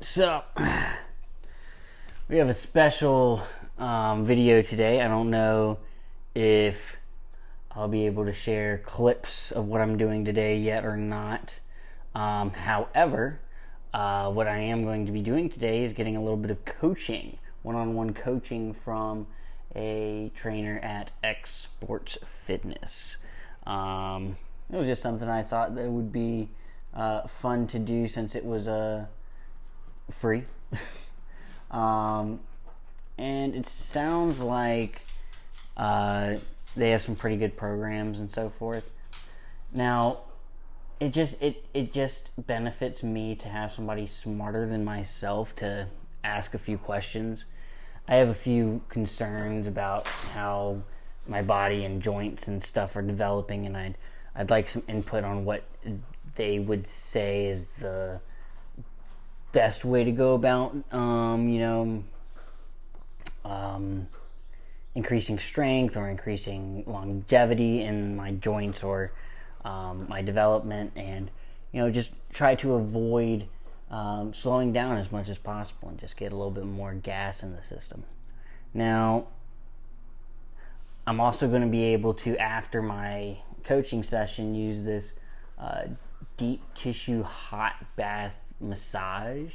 So, we have a special video today. I don't know if I'll be able to share clips of what I'm doing today yet or not. However, what I am going to be doing today is getting a little bit of coaching, one-on-one coaching from a trainer at XSports Fitness. It was just something I thought that would be fun to do since it was free. And it sounds like they have some pretty good programs and so forth. Now, it just benefits me to have somebody smarter than myself to ask a few questions. I have a few concerns about how my body and joints and stuff are developing, and I'd like some input on what they would say is the best way to go about increasing strength or increasing longevity in my joints or my development, and just try to avoid slowing down as much as possible and just get a little bit more gas in the system. Now, I'm also going to be able to, after my coaching session, use this deep tissue hot bath massage.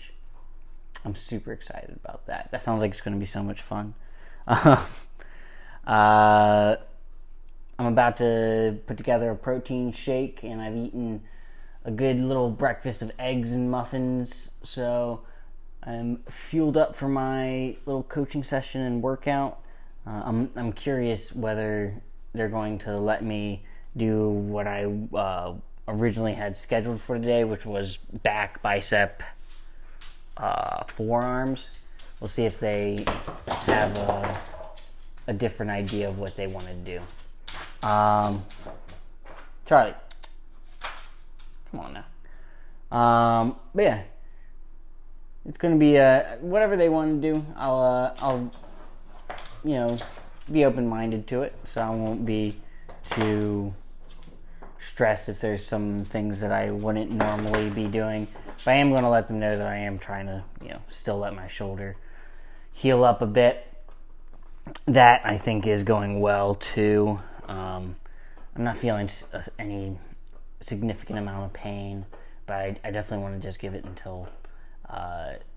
I'm super excited about that. That sounds like it's going to be so much fun. I'm about to put together a protein shake, and I've eaten a good little breakfast of eggs and muffins, so I'm fueled up for my little coaching session and workout. I'm curious whether they're going to let me do what I originally had scheduled for today, which was back, bicep, forearms. We'll see if they have a different idea of what they want to do. Charlie, come on now. But yeah, it's going to be whatever they want to do. I'll be open-minded to it, so I won't be too stressed if there's some things that I wouldn't normally be doing. But I am going to let them know that I am trying to, still let my shoulder heal up a bit. That, I think, is going well, too. I'm not feeling any significant amount of pain, but I definitely want to just give it until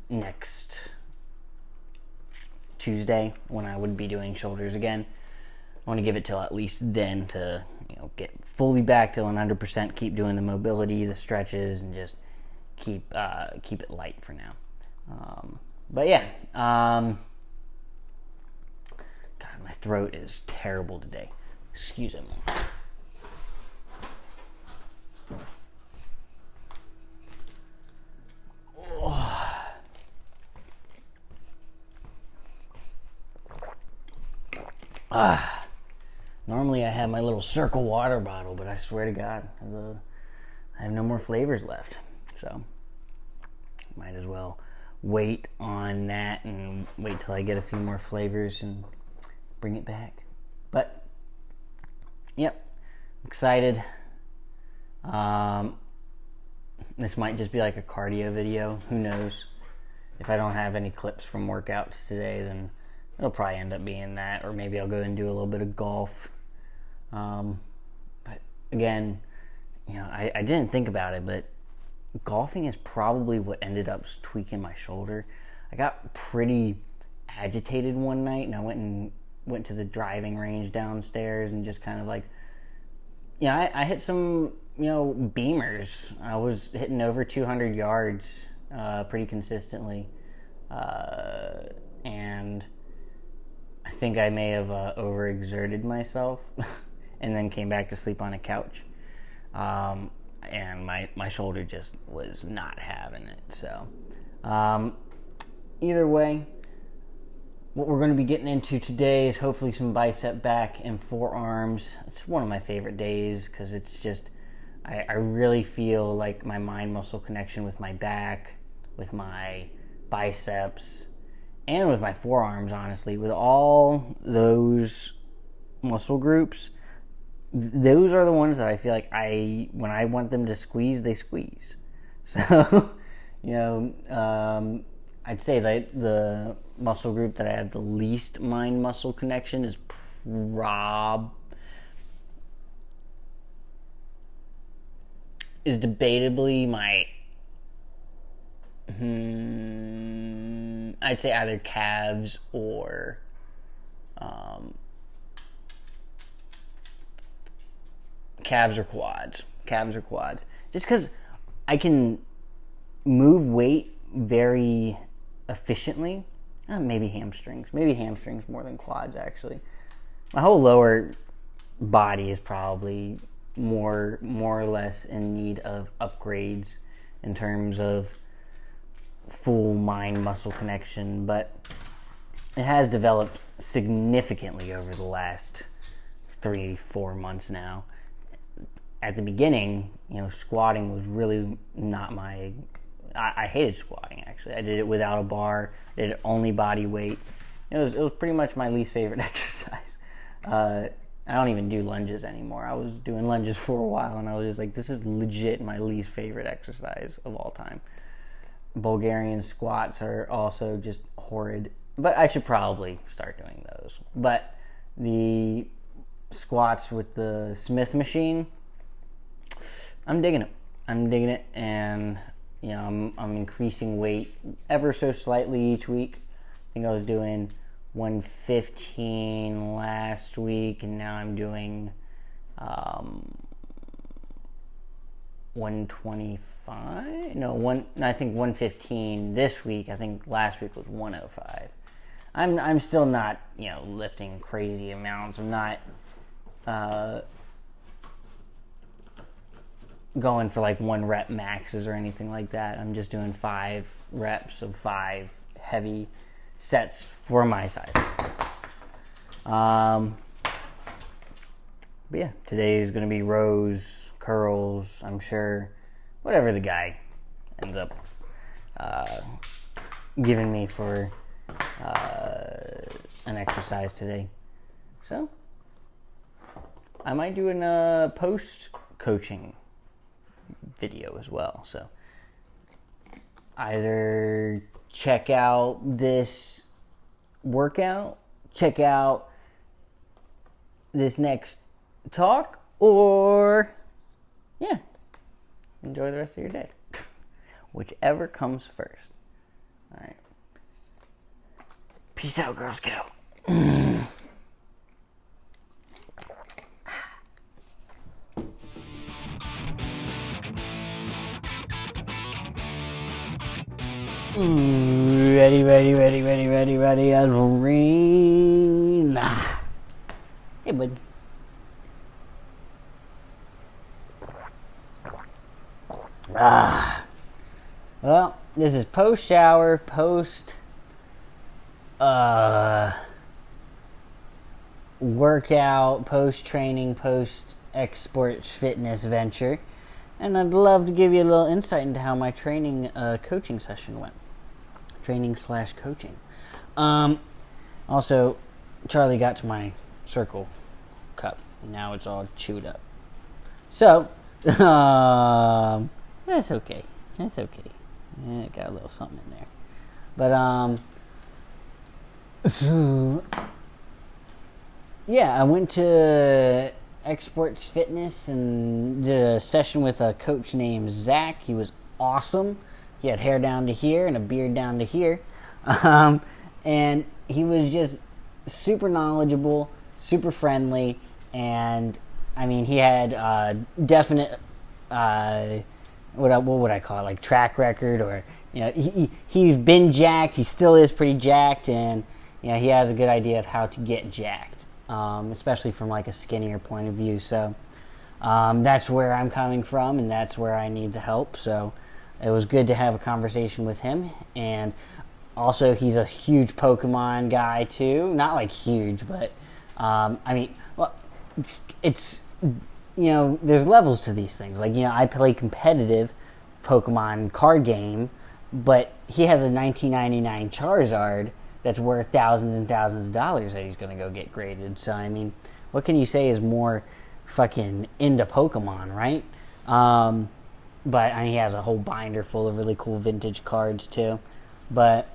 next Tuesday when I would be doing shoulders again. I want to give it till at least then to get fully back to 100%, keep doing the mobility, the stretches, and just keep it light for now. But yeah, God, my throat is terrible today. Excuse me. Normally I have my little Circle water bottle, but I swear to God, I have no more flavors left. So, might as well wait on that and wait till I get a few more flavors and bring it back. But, yep, excited. This might just be like a cardio video. Who knows? If I don't have any clips from workouts today, then it'll probably end up being that, or maybe I'll go and do a little bit of golf. But again, I didn't think about it, but golfing is probably what ended up tweaking my shoulder. I got pretty agitated one night, and I went to the driving range downstairs and just kind of like, I hit some, beamers. I was hitting over 200 yards pretty consistently, and I think I may have overexerted myself and then came back to sleep on a couch. And my shoulder just was not having it. So either way, what we're going to be getting into today is hopefully some bicep, back, and forearms. It's one of my favorite days because it's just, I really feel like my mind-muscle connection with my back, with my biceps, and with my forearms, honestly. With all those muscle groups, those are the ones that I feel like when I want them to squeeze, they squeeze. So, I'd say that the muscle group that I have the least mind muscle connection is debatably my I'd say either calves or quads. Just because I can move weight very efficiently. Maybe hamstrings more than quads, actually. My whole lower body is probably more or less in need of upgrades in terms of full mind muscle connection, but it has developed significantly over the last 3-4 months now. At the beginning, squatting was really not my... I hated squatting, actually. I did it without a bar, did it only body weight. It was pretty much my least favorite exercise. I don't even do lunges anymore. I was doing lunges for a while, and I was just like, this is legit my least favorite exercise of all time. Bulgarian squats are also just horrid, but I should probably start doing those. But the squats with the Smith machine, I'm digging it, and I'm increasing weight ever so slightly each week. I think I was doing 115 last week, and now I'm doing 125. I think 115 this week. I think last week was 105. I'm still not lifting crazy amounts. I'm not going for like 1 rep maxes or anything like that. I'm just doing 5 reps of 5 heavy sets for my size. But yeah, today is going to be rows, curls, I'm sure. Whatever the guy ends up giving me for an exercise today. So, I might do a post-coaching video as well. So, either check out this workout, check out this next talk, or enjoy the rest of your day. Whichever comes first. All right. Peace out, Girl Scout. Ready as rain. Hey, bud. Well, this is post-shower, post-workout, post-training, post-XSports fitness venture. And I'd love to give you a little insight into how my training coaching session went. Training/coaching. Also, Charlie got to my circle cup. Now it's all chewed up. So, that's okay. Yeah, got a little something in there. But, so, yeah, I went to XSports Fitness and did a session with a coach named Zack. He was awesome. He had hair down to here and a beard down to here. And he was just super knowledgeable, super friendly, and I mean, he had definite, what would I call it, like track record, or he's been jacked, he still is pretty jacked, and he has a good idea of how to get jacked, especially from like a skinnier point of view. So that's where I'm coming from, and that's where I need the help. So it was good to have a conversation with him. And also, he's a huge Pokemon guy too. Not like huge, but I mean, well, it's there's levels to these things. Like, I play competitive Pokemon card game, but he has a 1999 Charizard that's worth thousands and thousands of dollars that he's going to go get graded. So, I mean, what can you say is more fucking into Pokemon, right? but he has a whole binder full of really cool vintage cards too. But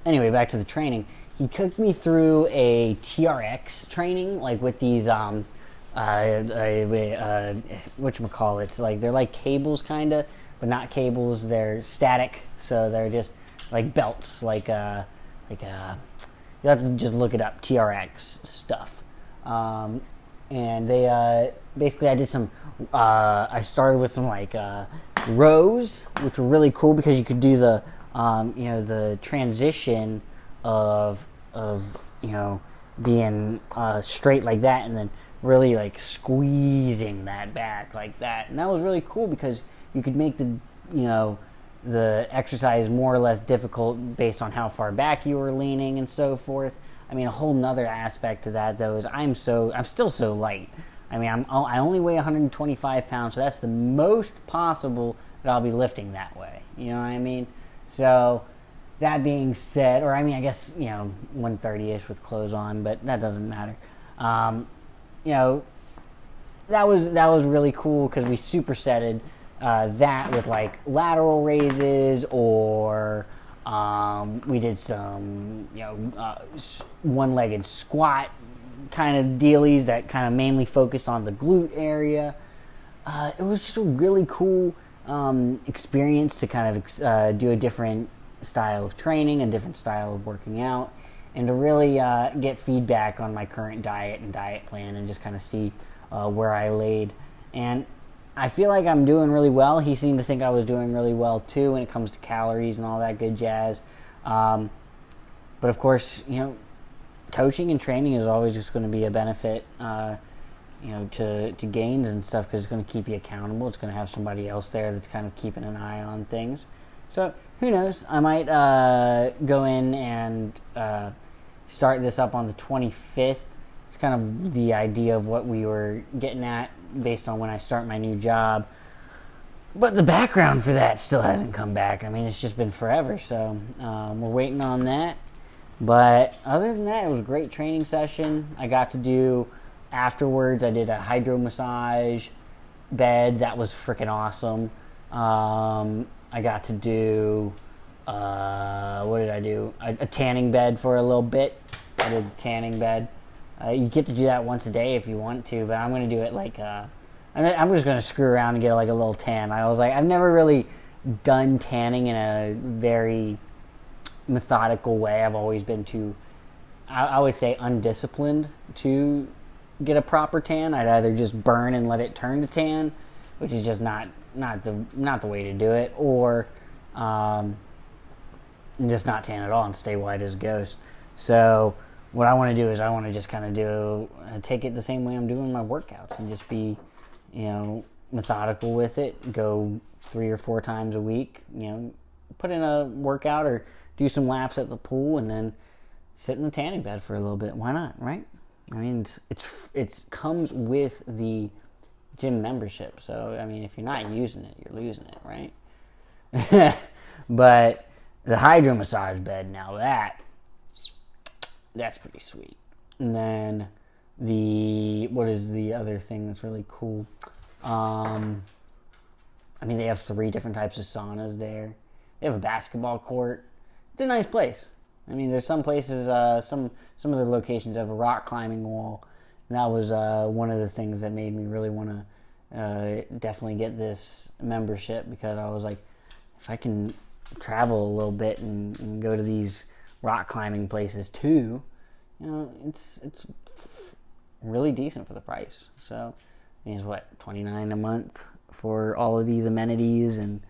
anyway, back to the training. He took me through a TRX training, like with these whatchamacallits, like they're like cables kinda, but not cables, they're static, so they're just like belts, you have to just look it up, TRX stuff. And they basically, I did some I started with some like rows, which were really cool because you could do the the transition of being straight like that, and then really like squeezing that back like that. And that was really cool because you could make the exercise more or less difficult based on how far back you were leaning and so forth. I mean, a whole nother aspect to that though is I'm still so light. I mean, I only weigh 125 pounds, so that's the most possible that I'll be lifting that way. You know what I mean? So that being said, or I mean, I guess 130-ish with clothes on, but that doesn't matter. That was really cool because we supersetted that with like lateral raises, or we did some one-legged squat kind of dealies that kind of mainly focused on the glute area. It was just a really cool experience to kind of do a different style of training, a different style of working out, and to really get feedback on my current diet and diet plan and just kind of see where I laid. And I feel like I'm doing really well. He seemed to think I was doing really well too when it comes to calories and all that good jazz. But of course, coaching and training is always just going to be a benefit, to gains and stuff, because it's going to keep you accountable. It's going to have somebody else there that's kind of keeping an eye on things. So who knows? I might go in and start this up on the 25th. It's kind of the idea of what we were getting at based on when I start my new job. But the background for that still hasn't come back. I mean, it's just been forever, so we're waiting on that. But other than that, it was a great training session. I got to do, afterwards, I did a hydro massage bed. That was freaking awesome. I got to do, what did I do? A tanning bed for a little bit. I did the tanning bed. You get to do that once a day if you want to, but I'm going to do it like, I'm just going to screw around and get like a little tan. I was like, I've never really done tanning in a very methodical way. I've always been too, I would say, undisciplined to get a proper tan. I'd either just burn and let it turn to tan, which is just not the way to do it, or just not tan at all and stay white as a ghost. So what I want to do is I want to just kind of take it the same way I'm doing my workouts and just be, methodical with it. Go 3 or 4 times a week, put in a workout or do some laps at the pool and then sit in the tanning bed for a little bit. Why not, right? I mean, it comes with the gym membership. So, I mean, if you're not using it, you're losing it, right? But the hydro massage bed, now that's pretty sweet. And then what is the other thing that's really cool? I mean, they have 3 different types of saunas there. They have a basketball court. It's a nice place. I mean, there's some places, some of their locations have a rock climbing wall. And that was one of the things that made me really want to definitely get this membership, because I was like, if I can travel a little bit and go to these rock climbing places too, it's really decent for the price. So it means what, $29 a month for all of these amenities and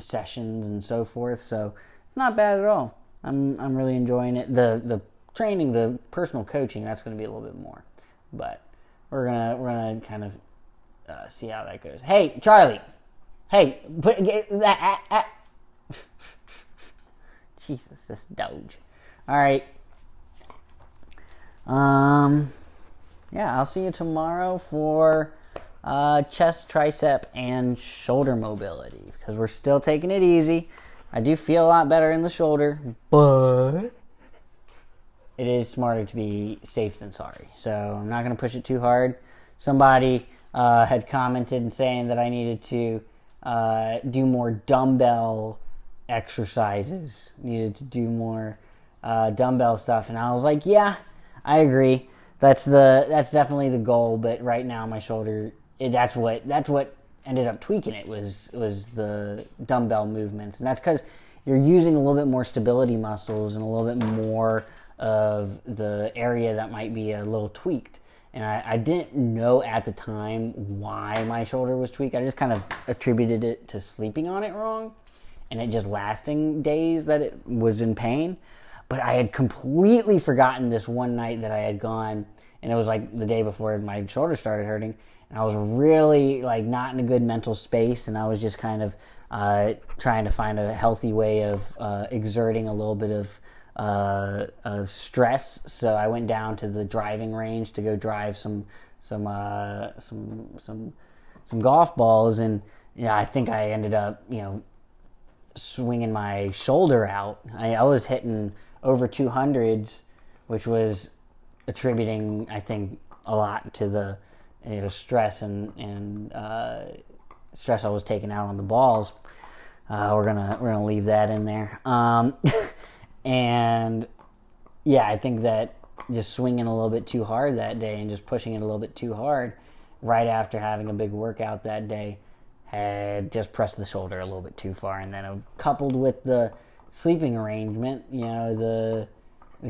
sessions and so forth. So it's not bad at all. I'm really enjoying it. The training, the personal coaching, that's going to be a little bit more, but we're gonna kind of see how that goes. Hey, Charlie. Hey, put that. Jesus, this Doge. All right. Yeah, I'll see you tomorrow for chest, tricep, and shoulder mobility, because we're still taking it easy. I do feel a lot better in the shoulder, but it is smarter to be safe than sorry. So I'm not going to push it too hard. Somebody had commented saying that I needed to do more dumbbell exercises, needed to do more dumbbell stuff, and I was like, yeah, I agree. That's definitely the goal. But right now, my shoulder, that's what ended up tweaking it was the dumbbell movements, and that's because you're using a little bit more stability muscles and a little bit more of the area that might be a little tweaked. And I didn't know at the time why my shoulder was tweaked. I just kind of attributed it to sleeping on it wrong and it just lasting days that it was in pain. But I had completely forgotten this one night that I had gone, and it was like the day before my shoulder started hurting, and I was really like not in a good mental space, and I was just kind of trying to find a healthy way of exerting a little bit of stress. So I went down to the driving range to go drive some golf balls, and I think I ended up swinging my shoulder out. I was hitting over 200s, which was attributing, I think, a lot to the stress and stress I was taking out on the balls. We're gonna leave that in there. And yeah, I think that just swinging a little bit too hard that day and just pushing it a little bit too hard right after having a big workout that day had just pressed the shoulder a little bit too far. And then coupled with the sleeping arrangement, the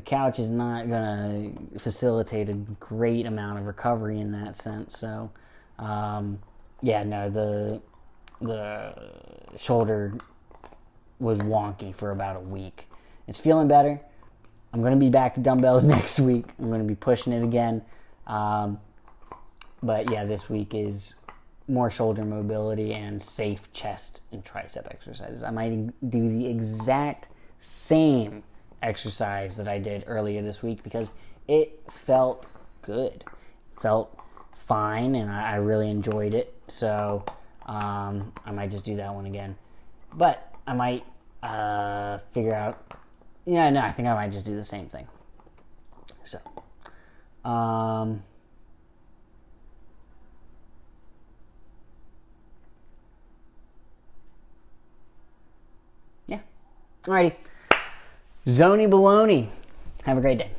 couch is not going to facilitate a great amount of recovery in that sense. So, the shoulder was wonky for about a week. It's feeling better. I'm going to be back to dumbbells next week. I'm going to be pushing it again. But yeah, this week is more shoulder mobility and safe chest and tricep exercises. I might do the exact same exercise that I did earlier this week because it felt good. Felt fine, and I really enjoyed it. So I might just do that one again. But I might figure out... I think I might just do the same thing. So... yeah. Alrighty. Zony baloney. Have a great day.